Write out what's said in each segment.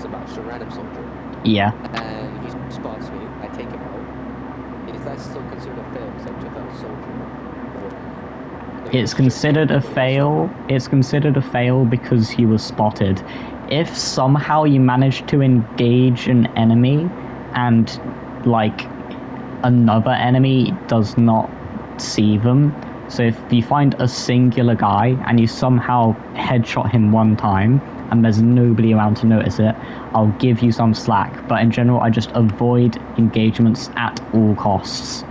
about, just a random soldier, Yeah. and he spots me, I take him out. Is that still considered a fail because I took out a soldier? Or, It's considered a fail. It's considered a fail because he was spotted. If somehow you manage to engage an enemy and, like, another enemy does not see them, so if you find a singular guy and you somehow headshot him one time and there's nobody around to notice it, I'll give you some slack. But in general, I just avoid engagements at all costs.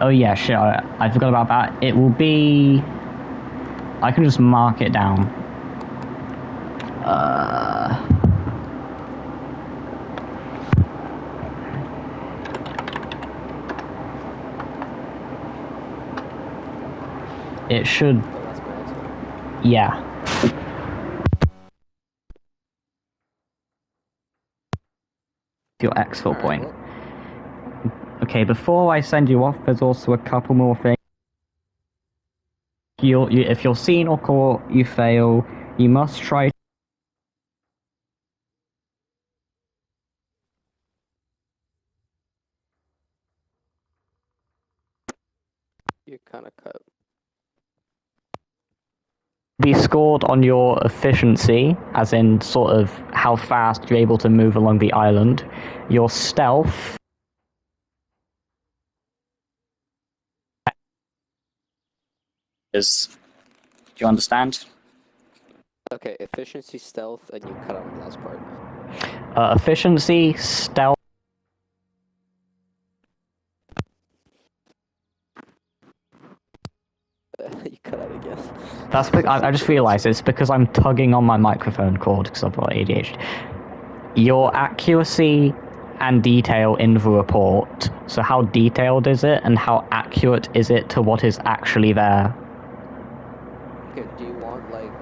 Oh yeah, shit, I forgot about that. It will be... I can just mark it down. It should... Yeah. Your exfil point. Okay, before I send you off, there's also a couple more things. If you're seen or caught, you fail. You must try... You're kind of cut. Be scored on your efficiency, as in sort of how fast you're able to move along the island. Your stealth... Do you understand? Okay, efficiency, stealth, and you cut out the last part. Efficiency, stealth... You cut out again. That's I just realised it's because I'm tugging on my microphone cord because I've got ADHD. Your accuracy and detail in the report. So how detailed is it and how accurate is it to what is actually there? Okay, do you want, like,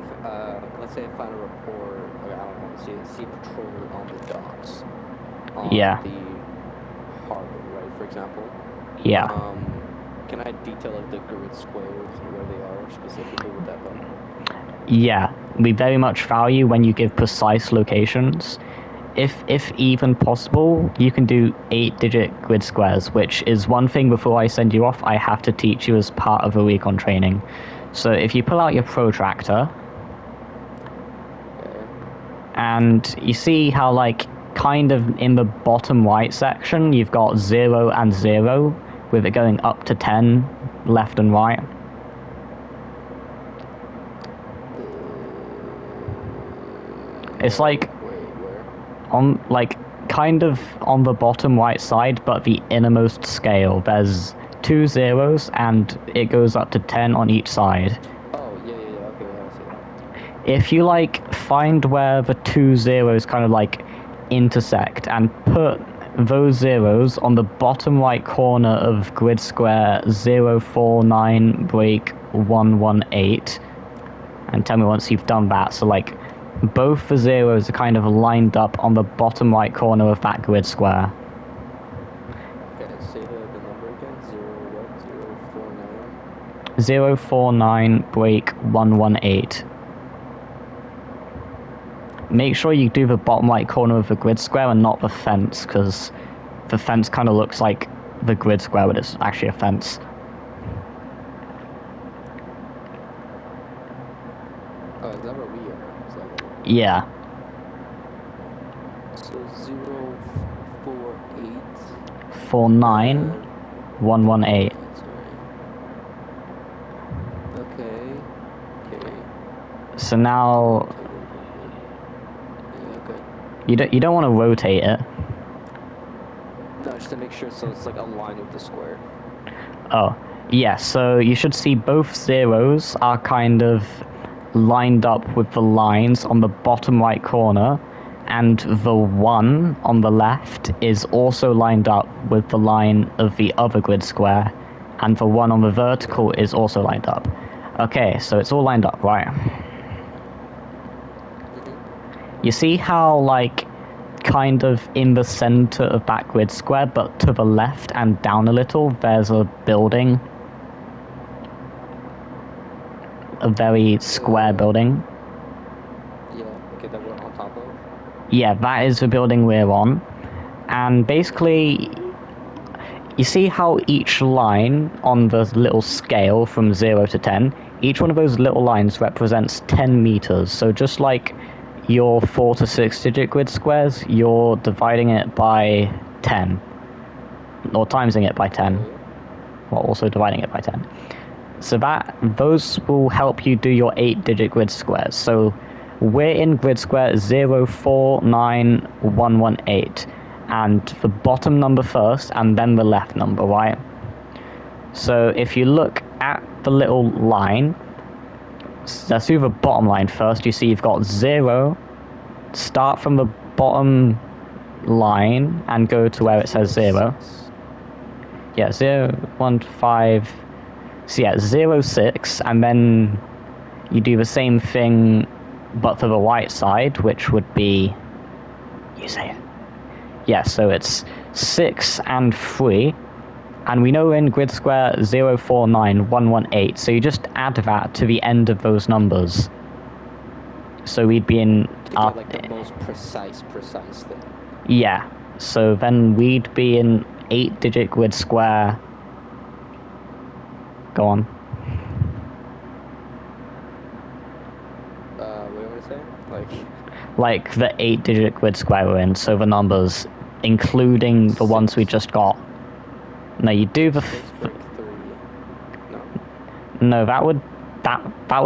let's say I find a report, or I don't know, see a patrol on the docks. On Yeah. the harbor, right, for example? Yeah. Can I detail, like, the grid squares and where they are specifically with that button? Yeah, we very much value when you give precise locations. If even possible, you can do 8-digit grid squares, which is one thing before I send you off I have to teach you as part of a recon training. So if you pull out your protractor, and you see how, like, kind of in the bottom right section, you've got 0 and 0, with it going up to 10, left and right. It's like on, like, kind of on the bottom right side, but the innermost scale. There's 2 zeros, and it goes up to 10 on each side. Oh, yeah, okay, I see that. If you, like, find where the 2 zeros kind of, like, intersect, and put those zeros on the bottom right corner of grid square 049 break 118, and tell me once you've done that. So, like, both the zeros are kind of lined up on the bottom right corner of that grid square. Okay, say the number again. 049? 049 break 118. Make sure you do the bottom right corner of the grid square and not the fence, because the fence kind of looks like the grid square, but it's actually a fence. Oh, is that where we are? Is that where... Yeah. So 048... 49 118. Okay. So now... You don't want to rotate it. No, just to make sure so it's, like, aligned with the square. Oh, yeah, so you should see both zeros are kind of lined up with the lines on the bottom right corner, and the 1 on the left is also lined up with the line of the other grid square, and the 1 on the vertical is also lined up. Okay, so it's all lined up, right? You see how, like, kind of in the center of that grid square, but to the left and down a little, there's a building? a very square building? Yeah, okay, that we're on top of? Yeah, that is the building we're on. And basically, you see how each line on the little scale from 0 to 10, each one of those little lines represents 10 meters. So just like your 4 to 6 digit grid squares, you're dividing it by 10. Or timesing it by 10. While also dividing it by 10. So those will help you do your 8-digit grid squares. So we're in grid square 049118, and the bottom number first and then the left number, right? So if you look at the little line, let's do the bottom line first. You see you've got 0, start from the bottom line and go to where it says 0. Yeah, 0, 1, 5. So yeah, 0, 6, and then you do the same thing, but for the right side, which would be, you say it. Yeah, so it's 6 and 3, and we know we're in grid square 049118, so you just add that to the end of those numbers. So we'd be in... like the most precise thing. Yeah, so then we'd be in 8-digit grid square. Go on. What do you want to say? Like the 8-digit grid square we're in, so the numbers, including the ones we just got. No, you do the... No, that would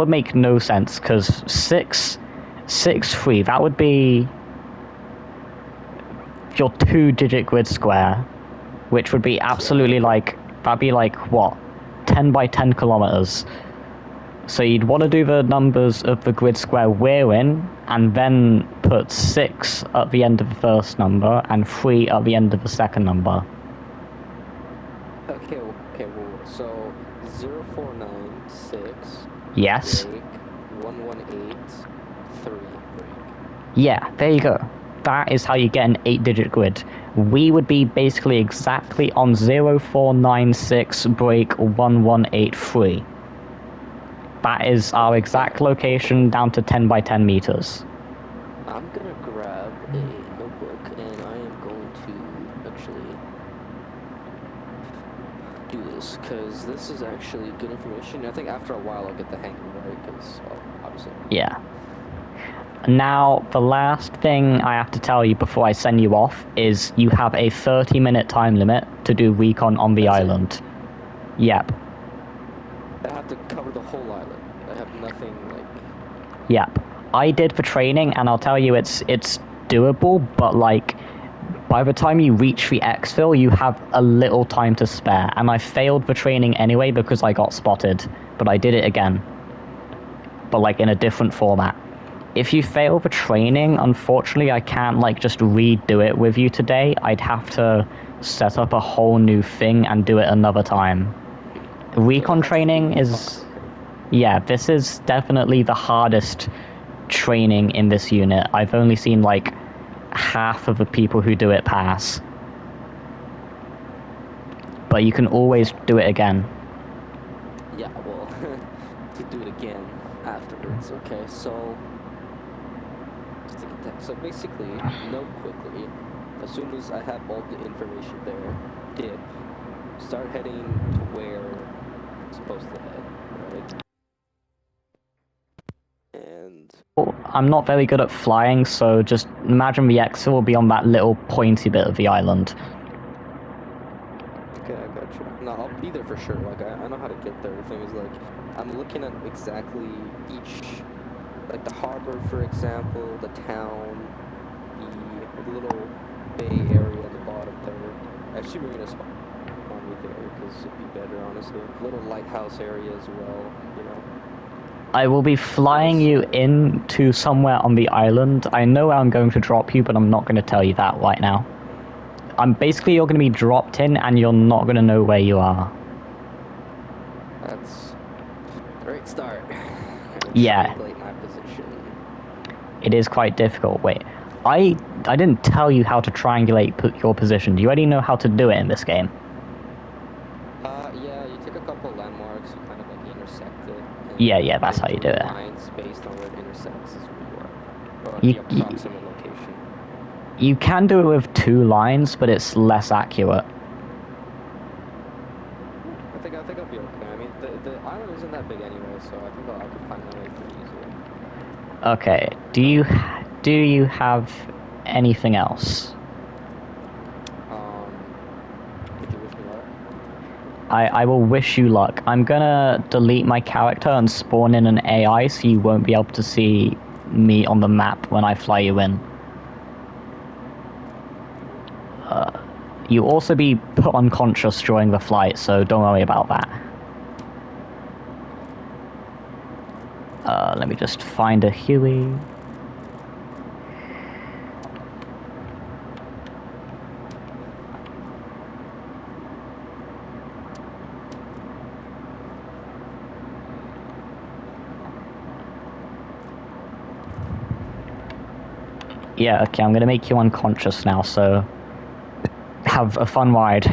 make no sense, because 6, 3, that would be your 2-digit grid square, which would be absolutely that'd be what? 10 by 10 kilometers. So you'd want to do the numbers of the grid square we're in, and then put 6 at the end of the first number, and 3 at the end of the second number. Okay, well, so 0496. Yes. Break, 1183. Yeah, there you go. That is how you get an 8-digit grid. We would be basically exactly on 0496 break 1183. That is our exact location down to 10 by 10 meters. I'm gonna grab a notebook and I am going to actually do this, because this is actually good information. I think after a while I'll get the hang of it, right? Because, obviously. Yeah. Now, the last thing I have to tell you before I send you off is you have a 30-minute time limit to do recon on the island. Yep. I have to cover the whole island. I have nothing, Yep. I did for training, and I'll tell you it's doable, but, by the time you reach the exfil, you have a little time to spare. And I failed the training anyway because I got spotted, but I did it again. But, in a different format. If you fail the training, unfortunately, I can't, just redo it with you today. I'd have to set up a whole new thing and do it another time. Recon training is... Yeah, this is definitely the hardest training in this unit. I've only seen, half of the people who do it pass. But you can always do it again. Yeah, well, to do it again afterwards. Okay, so... So basically, note quickly, as soon as I have all the information there, dip, start heading to where it's supposed to head, right? And... I'm not very good at flying, so just imagine the exit will be on that little pointy bit of the island. Okay, I got you. No, I'll be there for sure. I know how to get there. The thing is, I'm looking at exactly each... the harbor, for example, the town, the little bay area at the bottom there. Actually, we're gonna spawn right there because it'd be better, honestly. Little lighthouse area as well, I will be flying you into somewhere on the island. I know where I'm going to drop you, but I'm not going to tell you that right now. You're going to be dropped in, and you're not going to know where you are. That's a great start. Yeah. It is quite difficult. Wait, I didn't tell you how to triangulate your position. Do you already know how to do it in this game? Yeah, you take a couple landmarks, you kind of intersect it. And Yeah, that's how you do draw it. lines based on where it intersects is where you are. Or You, the approximate location. you can do it with 2 lines, but it's less accurate. I think I'll be okay. I mean, the island isn't that big anyway, so I think I could find my way pretty easily. Okay, do you have anything else? Would you wish me luck? I will wish you luck. I'm gonna delete my character and spawn in an AI so you won't be able to see me on the map when I fly you in. You'll also be put unconscious during the flight, so don't worry about that. Let me just find a Huey. Yeah, okay, I'm gonna make you unconscious now, so have a fun ride.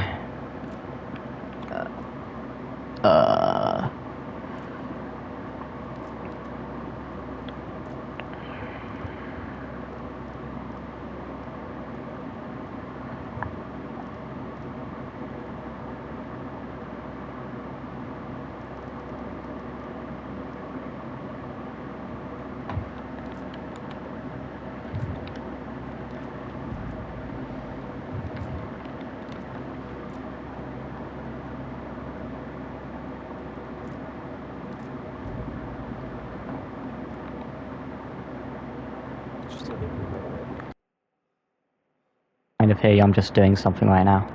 Just gonna be right away. Kind of hear you, I'm just doing something right now.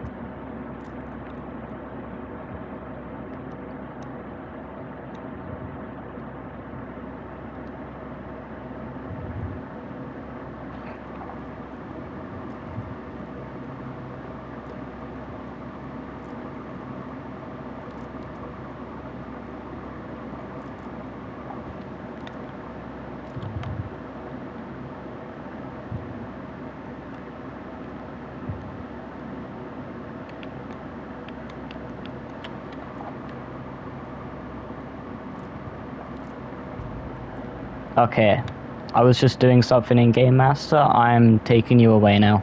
Okay, I was just doing something in Game Master. I'm taking you away now.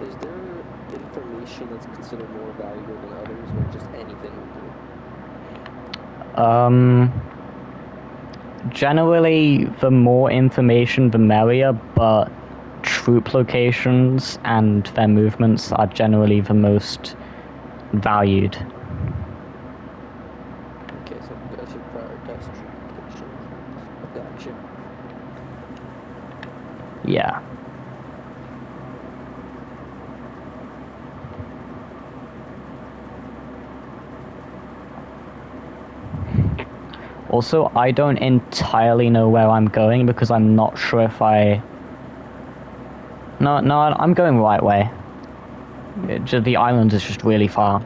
Is there information that's considered more valuable than others, or just anything will do? Generally, the more information, the merrier, but troop locations and their movements are generally the most valued. Okay, so I should prioritize troop locations. Gotcha. Yeah. Also, I don't entirely know where I'm going because I'm not sure if I... No, I'm going the right way. The island is just really far.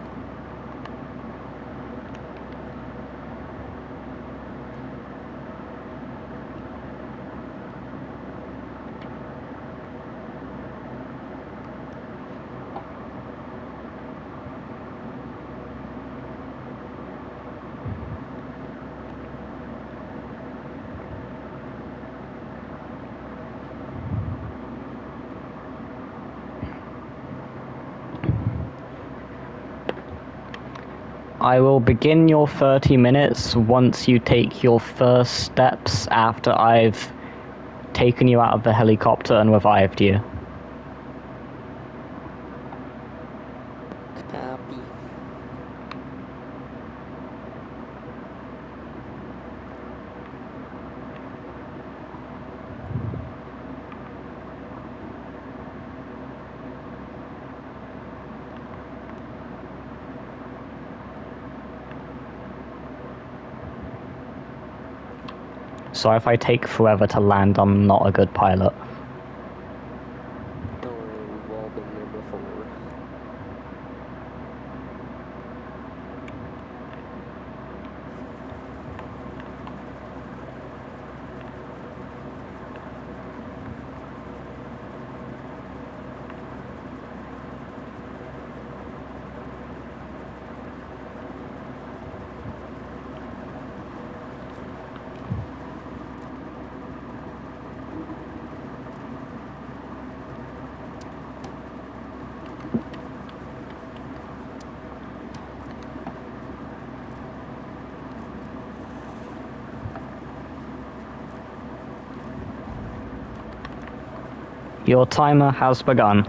I will begin your 30 minutes once you take your first steps after I've taken you out of the helicopter and revived you. Copy. So if I take forever to land, I'm not a good pilot. Don't worry, we've all been there before. Your timer has begun.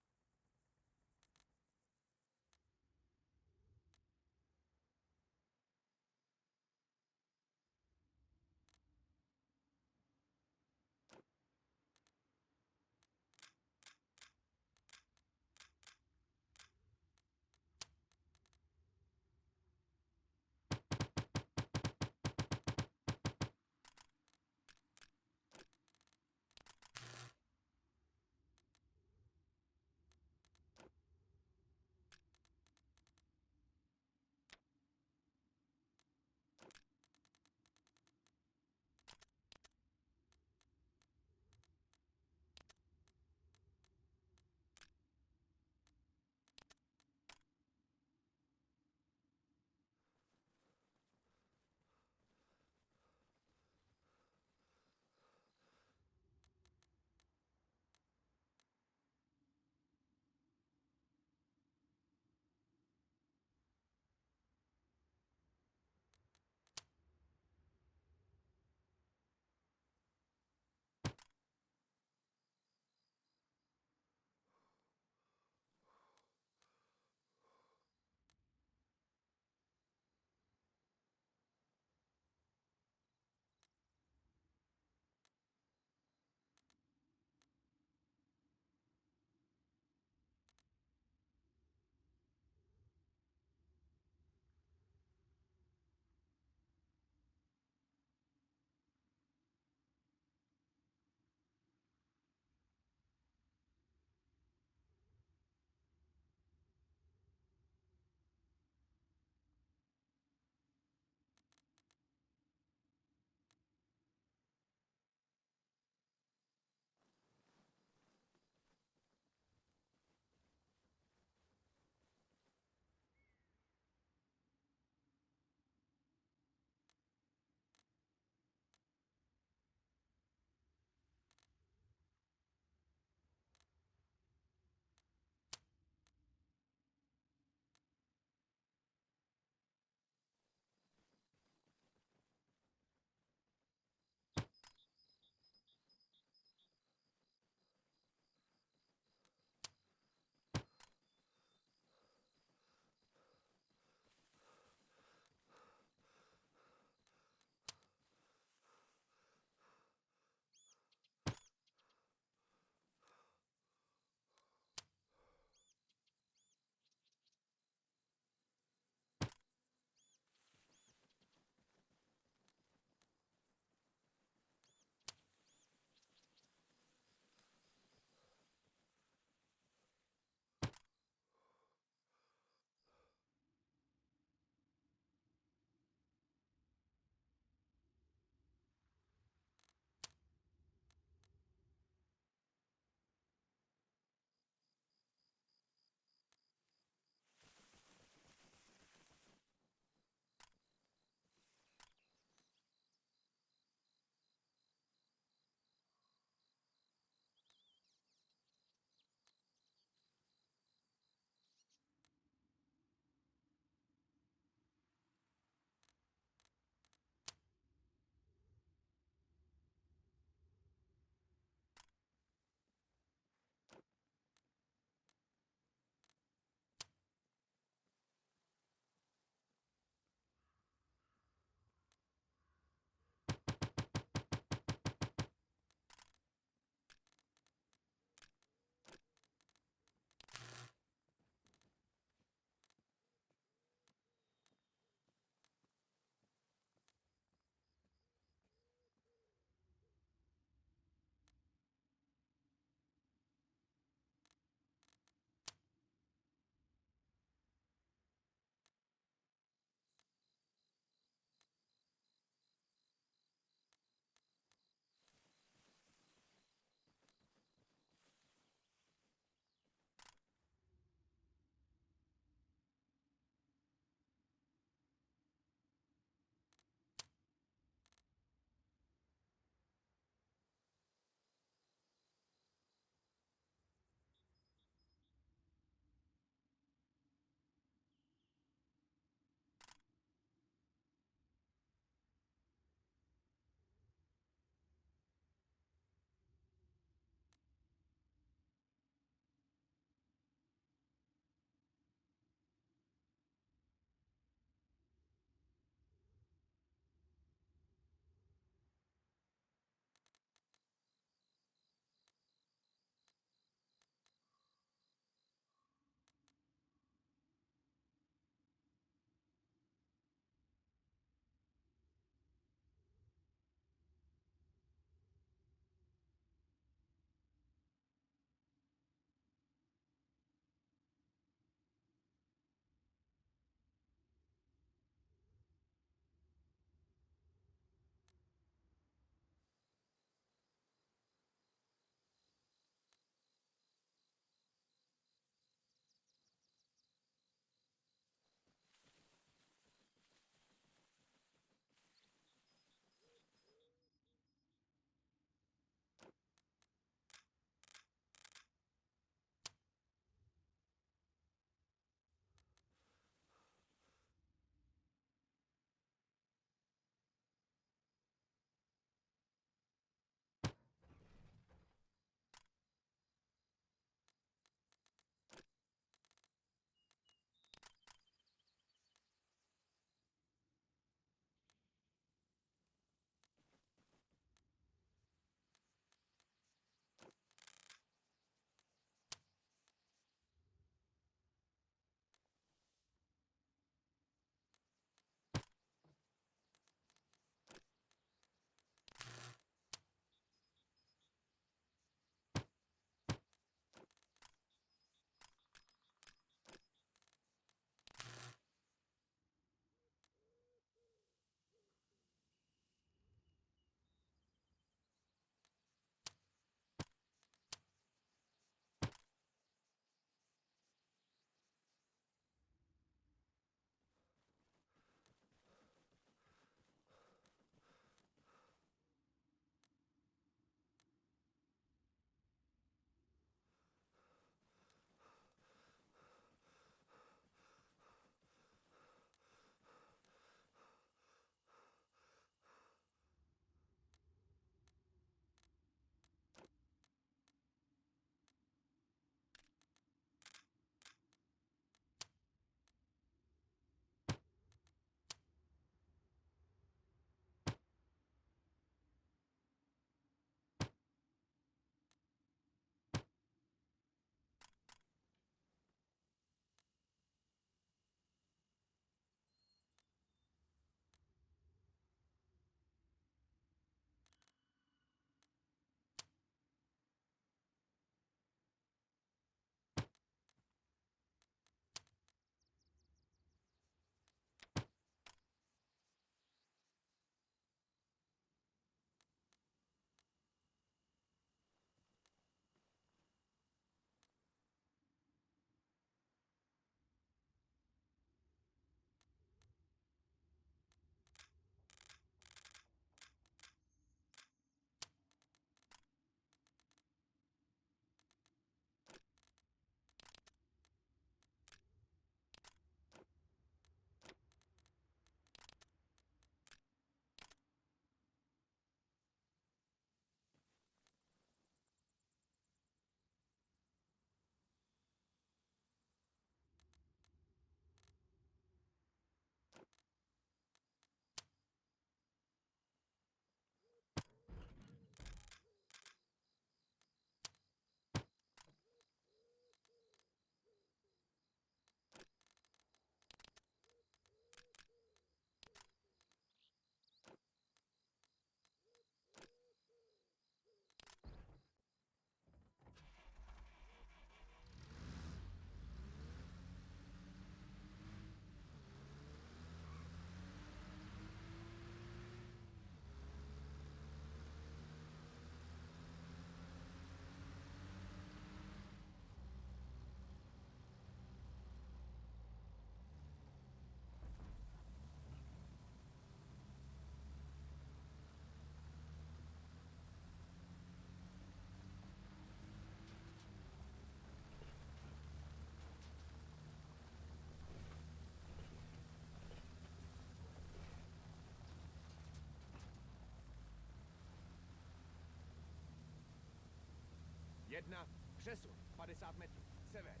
1, přesun, 50 metrů, sever.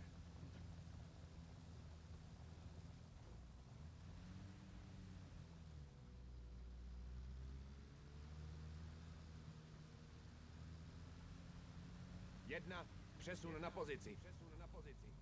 Jedna, přesun na pozici. Přesun na pozici.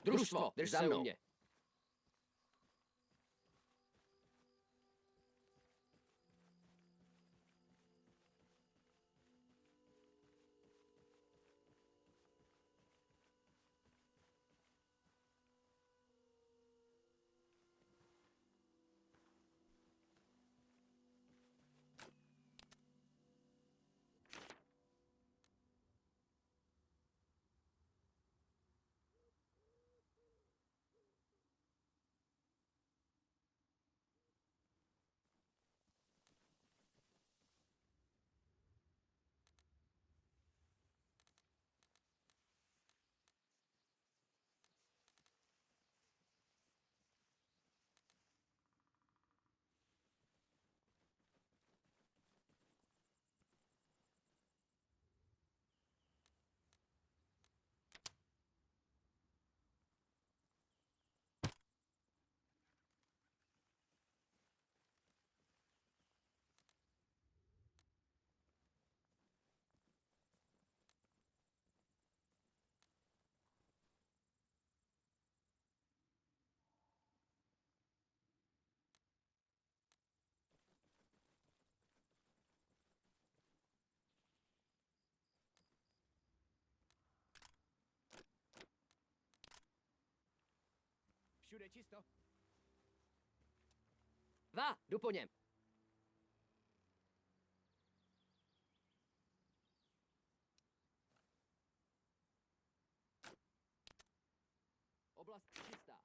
Družstvo, jdeš za mnou. Všude čisto. Va, jdu po něm. Oblast čistá.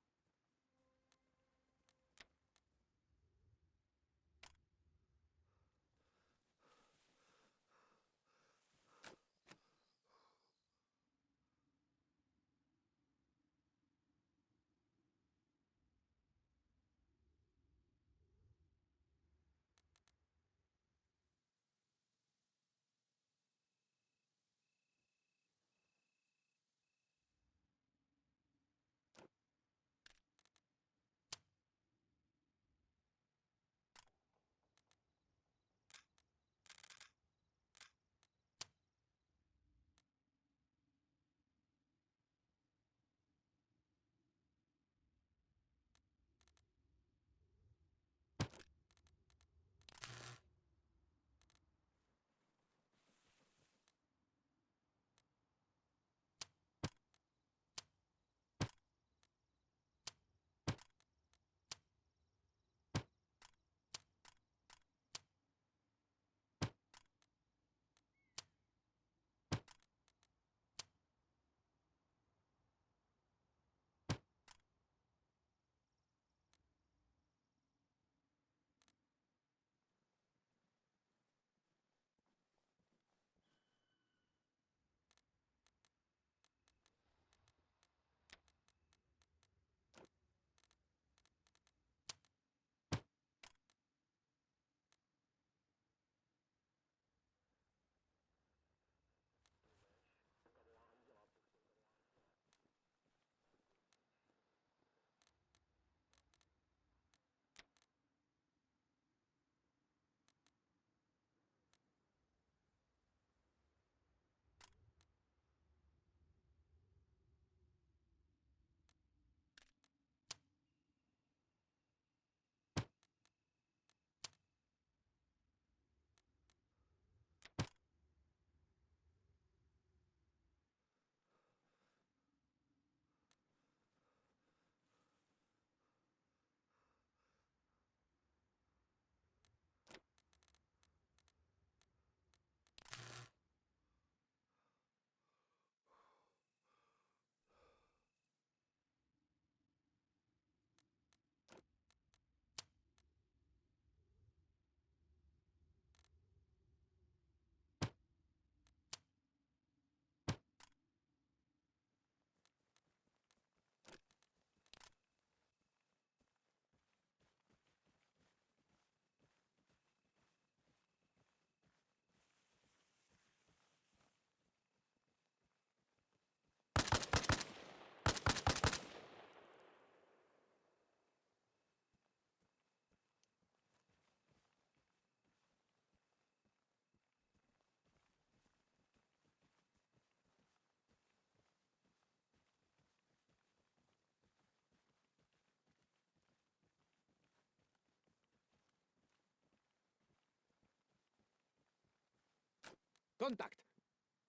Kontakt!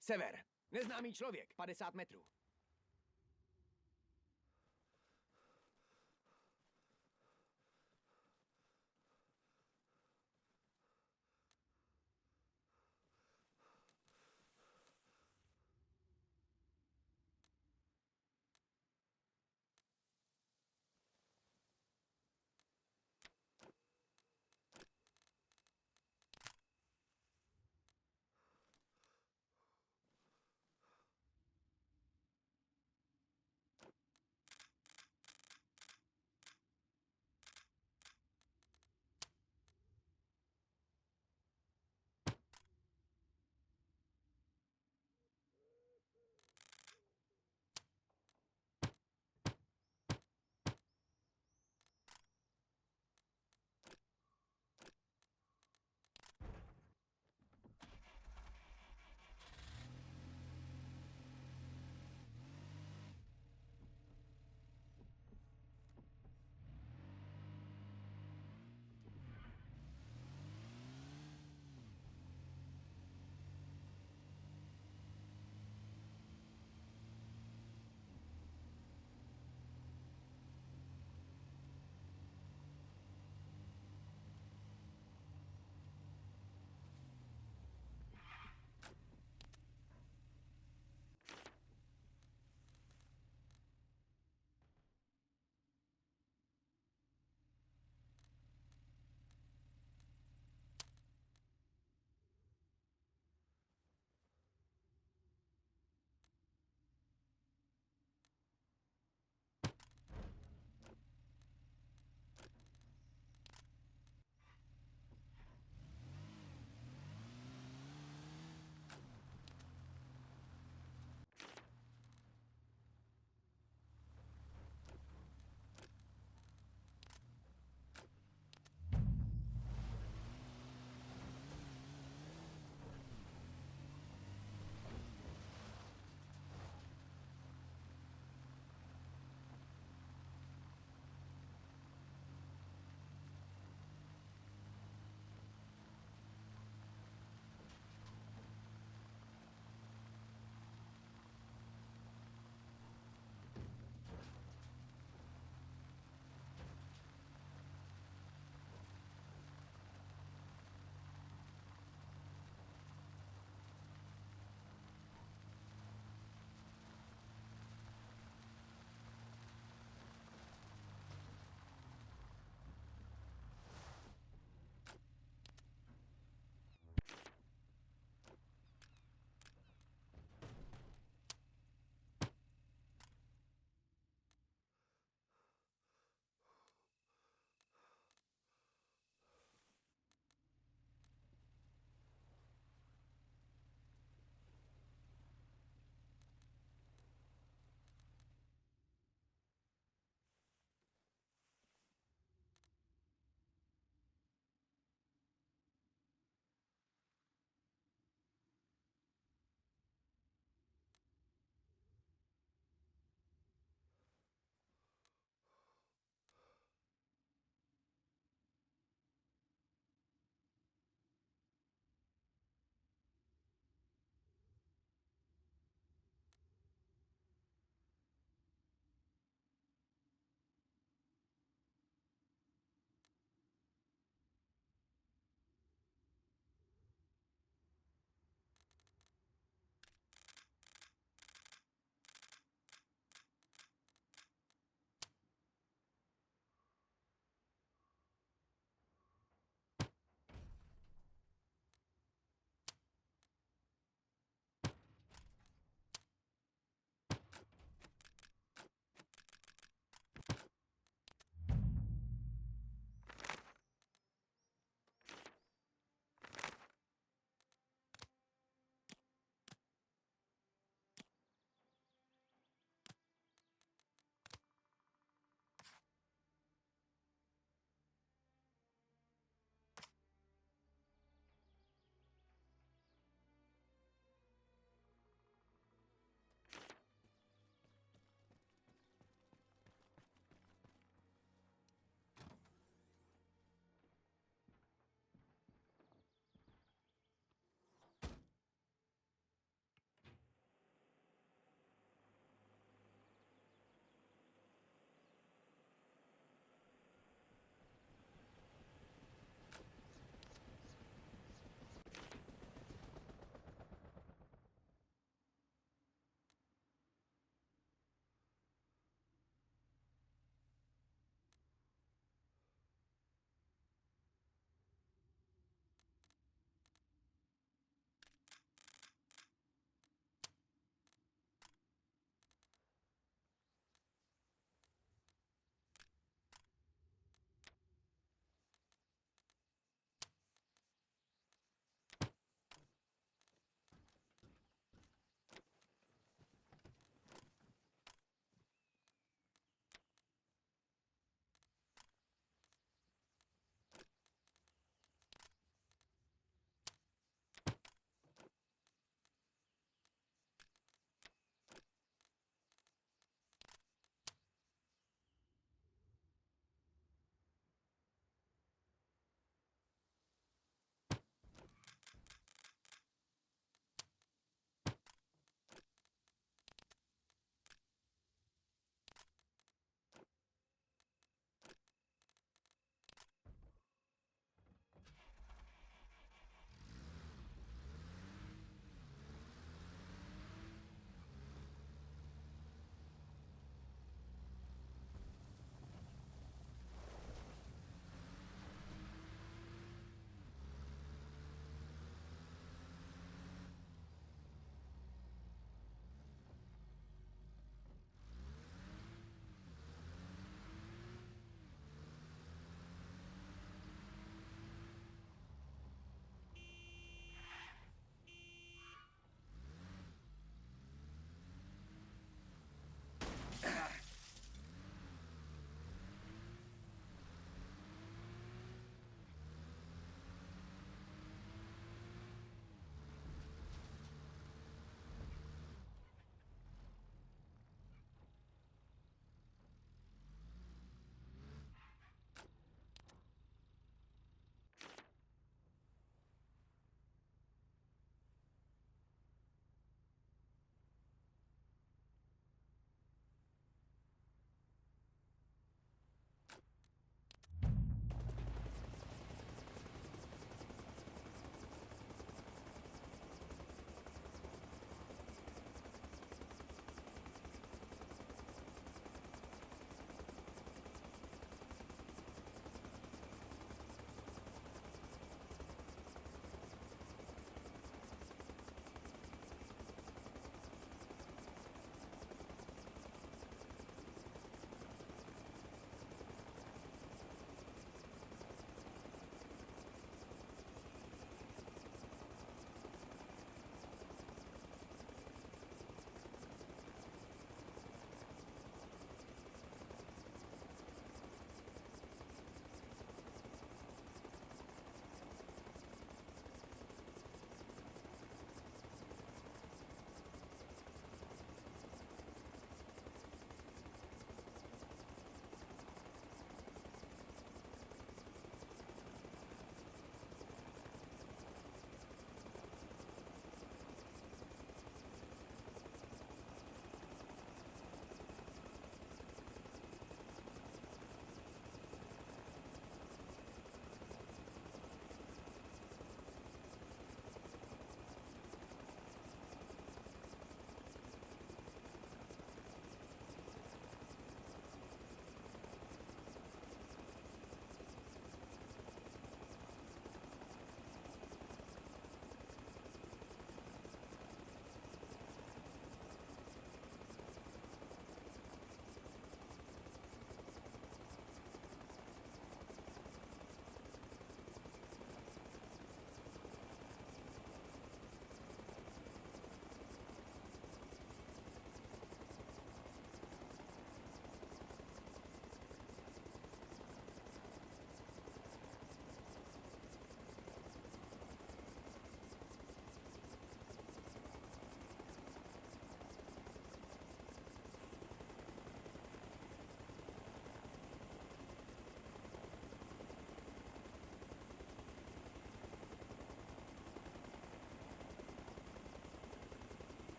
Sever. Neznámý člověk. 50 metrů.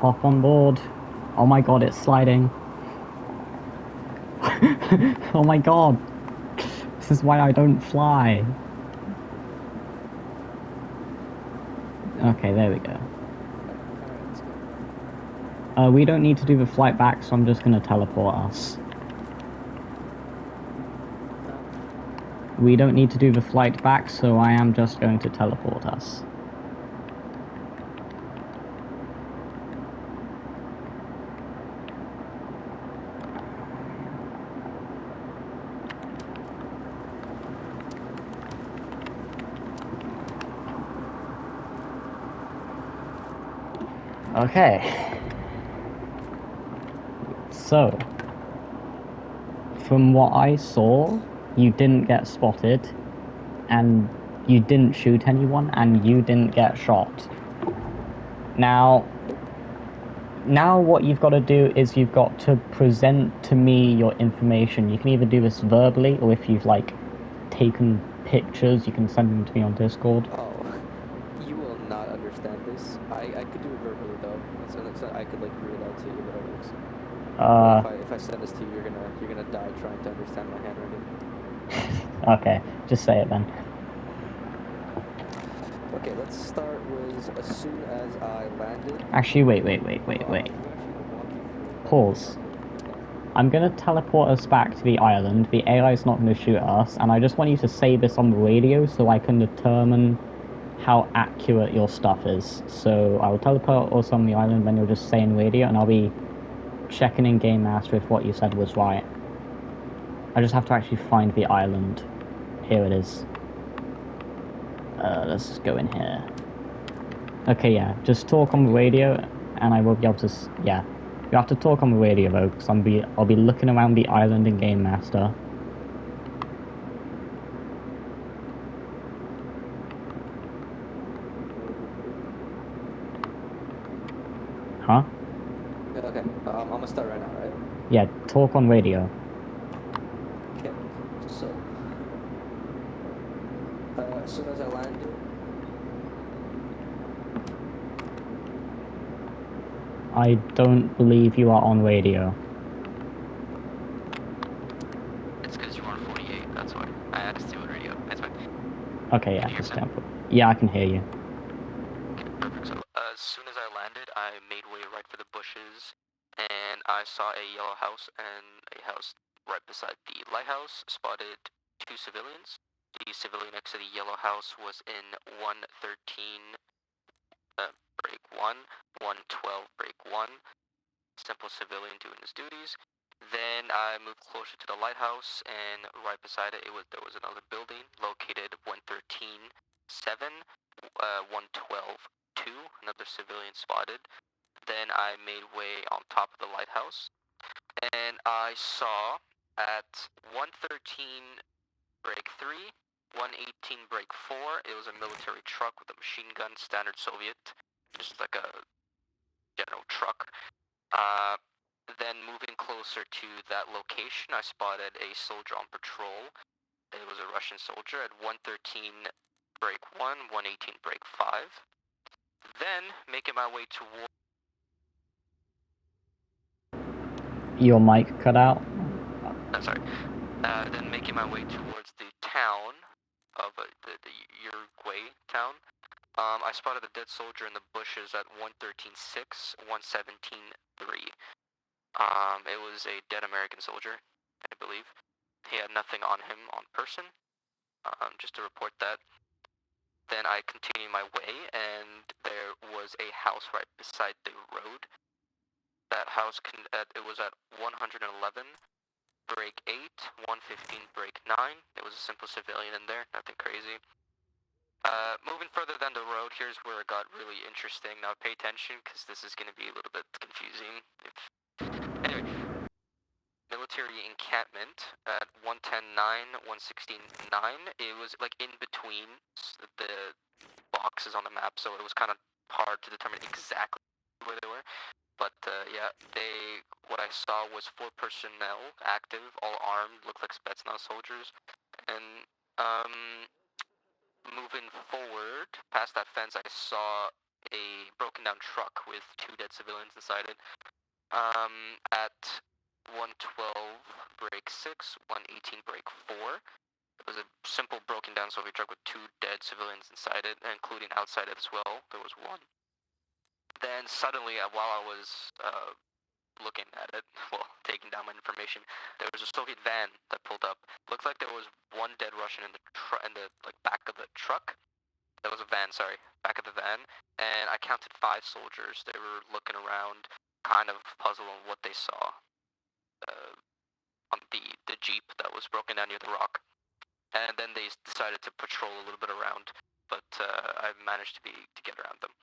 Hop on board. Oh my god, it's sliding. Oh my god. This is why I don't fly. Okay, there we go. Alright, let's go. We don't need to do the flight back, so I'm just gonna teleport us. We don't need to do the flight back, so I am just going to teleport us. Okay. So, from what I saw, you didn't get spotted, and you didn't shoot anyone, and you didn't get shot. Now what you've got to do is you've got to present to me your information. You can either do this verbally, or if you've, like, taken pictures, you can send them to me on Discord. Oh, you will not understand this. I could do it verbally though. So I could like read it out to you, but it works. If I send this to you, you're gonna die trying to understand my handwriting. Okay, just say it then. Okay, let's start with as soon as I landed. Actually, wait. Pause. I'm gonna teleport us back to the island. The AI is not gonna shoot us, and I just want you to say this on the radio so I can determine how accurate your stuff is. So I will teleport us on the island, then you'll just say in radio, and I'll be checking in Game Master if what you said was right. I just have to actually find the island. Here it is. Let's just go in here. Okay, yeah, just talk on the radio, and I will be able to. Yeah, you have to talk on the radio though, because I'll be looking around the island in Game Master. Huh? Okay, I'm gonna start right now, right? Yeah, talk on radio. Okay, so as soon as I landed, I don't believe you are on radio. It's because you are on 48, that's why. I asked you on radio, that's fine. Okay, yeah, Can you hear just me now? tempo. Yeah, I can hear you. Okay, perfect. So, as soon as I landed, I made way right for the bushes, and I saw a yellow house and a house right beside the lighthouse, spotted 2 civilians. The civilian next to the yellow house was in 113 break 1, 112 break 1. Simple civilian doing his duties. Then I moved closer to the lighthouse, and right beside it, there was another building located 113 7, 112 2, another civilian spotted. Then I made way on top of the lighthouse, and I saw at 113 break 3, 118 break 4, it was a military truck with a machine gun, standard Soviet, just like a general truck. Then moving closer to that location, I spotted a soldier on patrol. It was a Russian soldier at 113 break 1, 118 break 5. Then making my way toward... Your mic cut out. I'm sorry. Then making my way towards the town of the Uruguay town. I spotted a dead soldier in the bushes at 113 6, 117 3. It was a dead American soldier, I believe. He had nothing on him on person, just to report that. Then I continued my way, and there was a house right beside the road. That house, it was at 111, break 8, 115, break 9. It was a simple civilian in there, nothing crazy. Moving further down the road, here's where it got really interesting. Now pay attention, because this is going to be a little bit confusing. Anyway, military encampment at 110-9, 116-9. It was like in between the boxes on the map, so it was kind of hard to determine exactly where they were. But yeah, what I saw was 4 personnel active, all armed, looked like Spetsnaz soldiers. And moving forward, past that fence, I saw a... Bro, broken down truck with 2 dead civilians inside it. At 112 break 6, 118 break 4. It was a simple broken down Soviet truck with 2 dead civilians inside it, including outside it as well. There was 1. Then suddenly, while I was looking at it, well, taking down my information, there was a Soviet van that pulled up. Looked like there was 1 dead Russian in the back of the truck. That was a van, sorry, back of the van, and I counted 5 soldiers. They were looking around, kind of puzzled on what they saw on the jeep that was broken down near the rock. And then they decided to patrol a little bit around, but I managed to get around them.